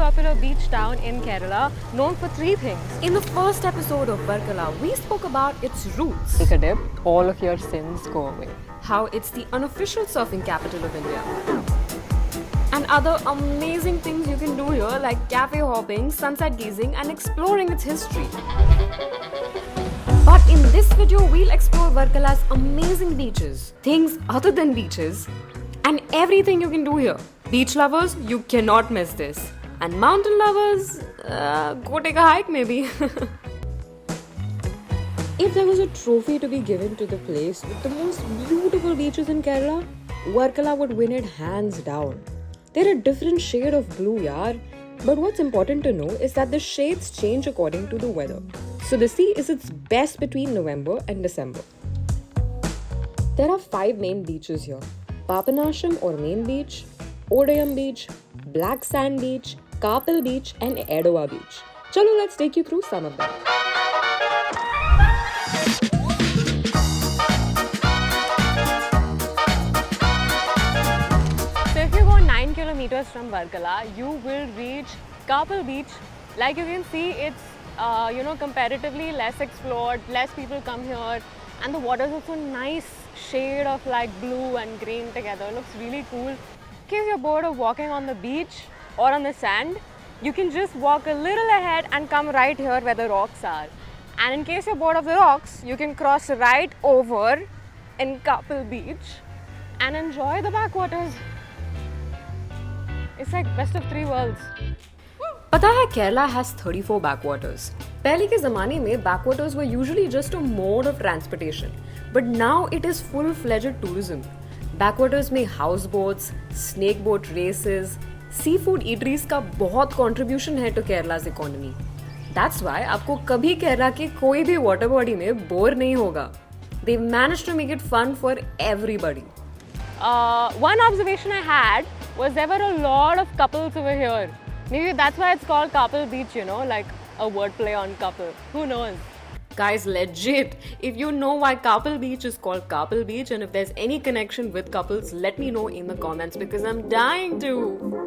popular beach town in Kerala, known for three things. In the first episode of Varkala, we spoke about its roots, Take a dip, all of your sins go away. how it's the unofficial surfing capital of India, and other amazing things you can do here like cafe hopping, sunset gazing, and exploring its history. But in this video, we'll explore Varkala's amazing beaches, things other than beaches, and everything you can do here. Beach lovers, you cannot miss this. And mountain lovers, go take a hike maybe. If there was a trophy to be given to the place with the most beautiful beaches in Kerala, Varkala would win it hands down. They're a different shade of blue, yaar. But what's important to know is that the shades change according to the weather. So the sea is its best between November and December. There are 5 main beaches here: Papanasham or main beach, Odayam beach, Black Sand beach, Kapil beach, and Edoa beach. Chalo, let's take you through some of them. So if you go 9 kilometers from Varkala, you will reach Kapil beach. Like you can see, it's comparatively less explored, less people come here, and the water is also nice shade of like blue and green together. It looks really cool. In case you're bored of walking on the beach or on the sand, you can just walk a little ahead and come right here where the rocks are. And in case you're bored of the rocks, you can cross right over in Kapil beach and enjoy the backwaters. It's like best of 3 worlds. पता है Kerala has 34 backwaters. पहले के ज़माने में backwaters were usually just a mode of transportation, but now it is full-fledged tourism. Backwaters में houseboats, snake boat races, seafood eateries का बहुत contribution है to Kerala's economy. That's why आपको कभी केरला के कोई भी water body में bore नहीं होगा. They've managed to make it fun for everybody. One observation I had was there were a lot of couples over here. Maybe that's why it's called Kapil Beach, like a wordplay on couple. Who knows? Guys, legit, if you know why Kapil Beach is called Kapil Beach and if there's any connection with couples, let me know in the comments because I'm dying to.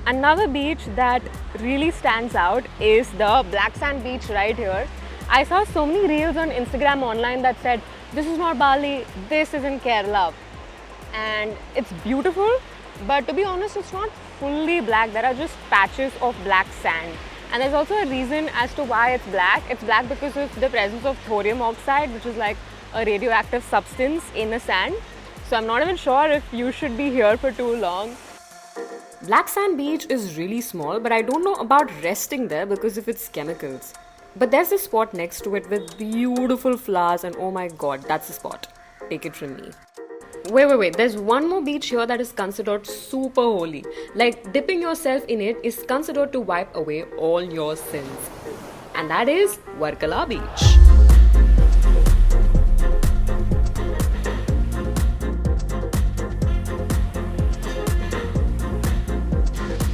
Another beach that really stands out is the Black Sand beach right here. I saw so many reels on Instagram online that said, this is not Bali, this is in Kerala. And it's beautiful, but to be honest, it's not fully black. There are just patches of black sand. And there's also a reason as to why it's black. It's black because of the presence of thorium oxide, which is like a radioactive substance in the sand. So I'm not even sure if you should be here for too long. Black Sand Beach is really small, but I don't know about resting there because of its chemicals. But there's a spot next to it with beautiful flowers and oh my god, that's the spot. Take it from me. Wait. There's one more beach here that is considered super holy. Like dipping yourself in it is considered to wipe away all your sins. And that is Varkala Beach.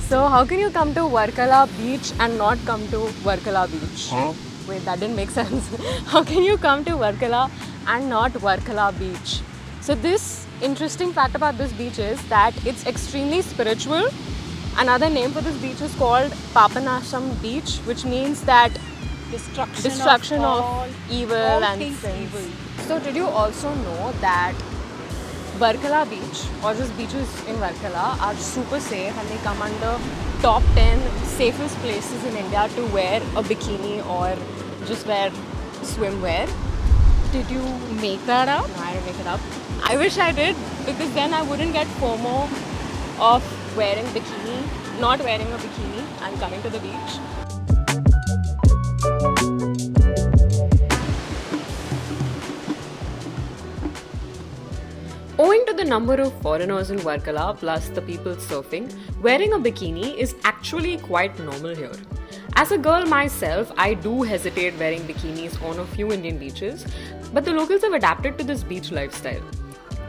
So how can you come to Varkala beach and not come to Varkala beach? Huh? Wait, that didn't make sense. How can you come to Varkala and not Varkala beach? So this interesting fact about this beach is that it's extremely spiritual. Another name for this beach is called Papanasham beach, which means that destruction of evil and sins. Evil. So did you also know that Varkala beach or just beaches in Varkala are super safe and they come under top 10 safest places in India to wear a bikini or just wear swimwear? Did you make that up? No, I didn't make it up. I wish I did because then I wouldn't get FOMO of not wearing a bikini and coming to the beach. Owing to the number of foreigners in Varkala plus the people surfing, wearing a bikini is actually quite normal here. As a girl myself, I do hesitate wearing bikinis on a few Indian beaches, but the locals have adapted to this beach lifestyle.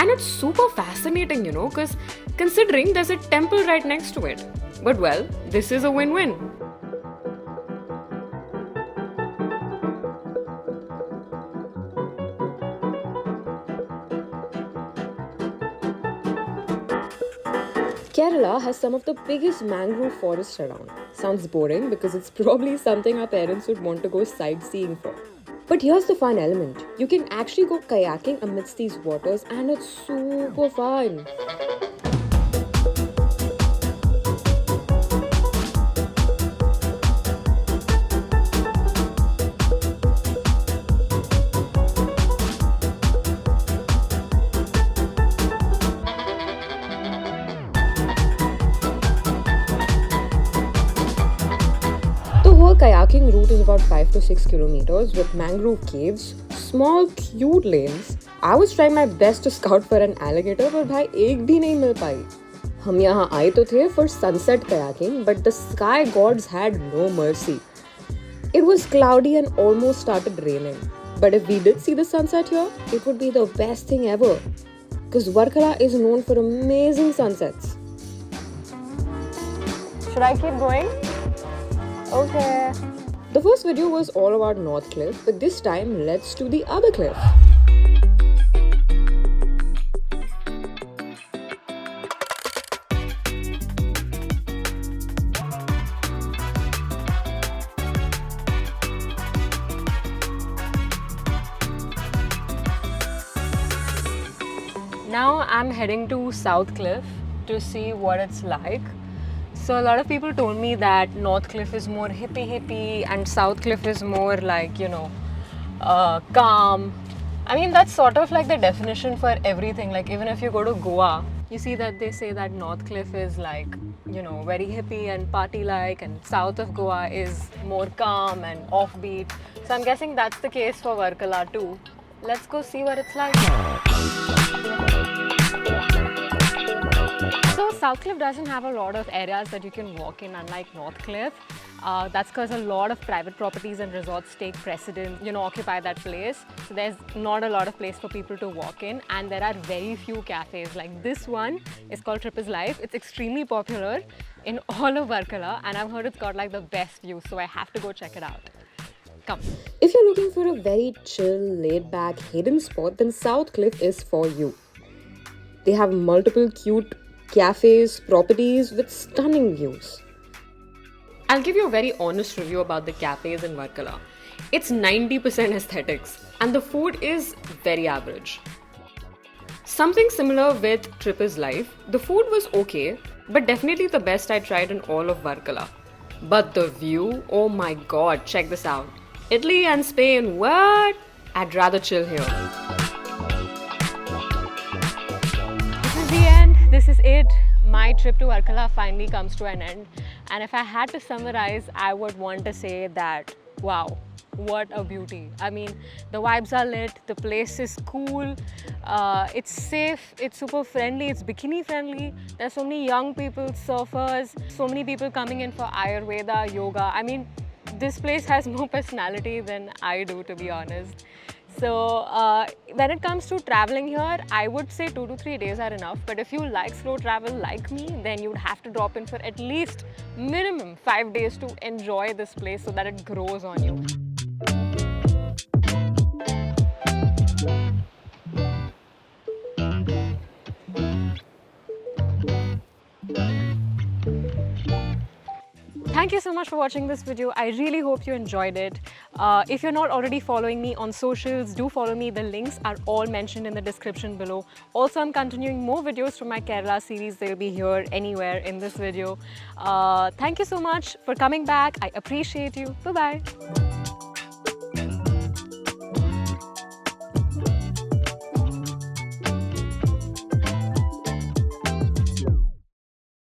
And it's super fascinating, because considering there's a temple right next to it. But well, this is a win-win. Kerala has some of the biggest mangrove forests around. Sounds boring because it's probably something our parents would want to go sightseeing for. But here's the fun element. You can actually go kayaking amidst these waters and it's super fun. The whole kayaking route is about 5 to 6 kilometers with mangrove caves, small cute lanes. I was trying my best to scout for an alligator, but भाई एक भी नहीं मिल पाई. हम यहाँ आए तो थे for sunset kayaking, but the sky gods had no mercy. It was cloudy and almost started raining. But if we did see the sunset here, it would be the best thing ever. Because Varkala is known for amazing sunsets. Should I keep going? Okay. The first video was all about North Cliff, but this time let's do the other cliff. Now I'm heading to South Cliff to see what it's like. So a lot of people told me that North Cliff is more hippie and South Cliff is more like, calm. I mean, that's sort of like the definition for everything. Like even if you go to Goa, you see that they say that North Cliff is like, very hippie and party-like, and south of Goa is more calm and offbeat. So I'm guessing that's the case for Varkala too. Let's go see what it's like. So South Cliff doesn't have a lot of areas that you can walk in, unlike North Cliff. That's because a lot of private properties and resorts take precedent, occupy that place. So there's not a lot of place for people to walk in, and there are very few cafes. Like this one is called Trip is Life. It's extremely popular in all of Varkala, and I've heard it's got like the best view, so I have to go check it out. Come. If you're looking for a very chill, laid-back, hidden spot, then South Cliff is for you. They have multiple cute cafes, properties with stunning views. I'll give you a very honest review about the cafes in Varkala. It's 90% aesthetics and the food is very average. Something similar with Trip is Life. The food was okay, but definitely the best I tried in all of Varkala. But the view, oh my god, check this out. Italy and Spain, what? I'd rather chill here. This is the end. This is it. My trip to Varkala finally comes to an end. And if I had to summarize, I would want to say that, wow, what a beauty. I mean, the vibes are lit, the place is cool, it's safe, it's super friendly, it's bikini friendly. There's so many young people, surfers, so many people coming in for Ayurveda, yoga. I mean, this place has more personality than I do, to be honest. So when it comes to traveling here, I would say 2 to 3 days are enough. But if you like slow travel like me, then you'd have to drop in for at least minimum 5 days to enjoy this place so that it grows on you. Thank you so much for watching this video. I really hope you enjoyed it. If you're not already following me on socials, do follow me. The links are all mentioned in the description below. Also, I'm continuing more videos from my Kerala series. They'll be here anywhere in this video. Thank you so much for coming back. I appreciate you. Bye-bye.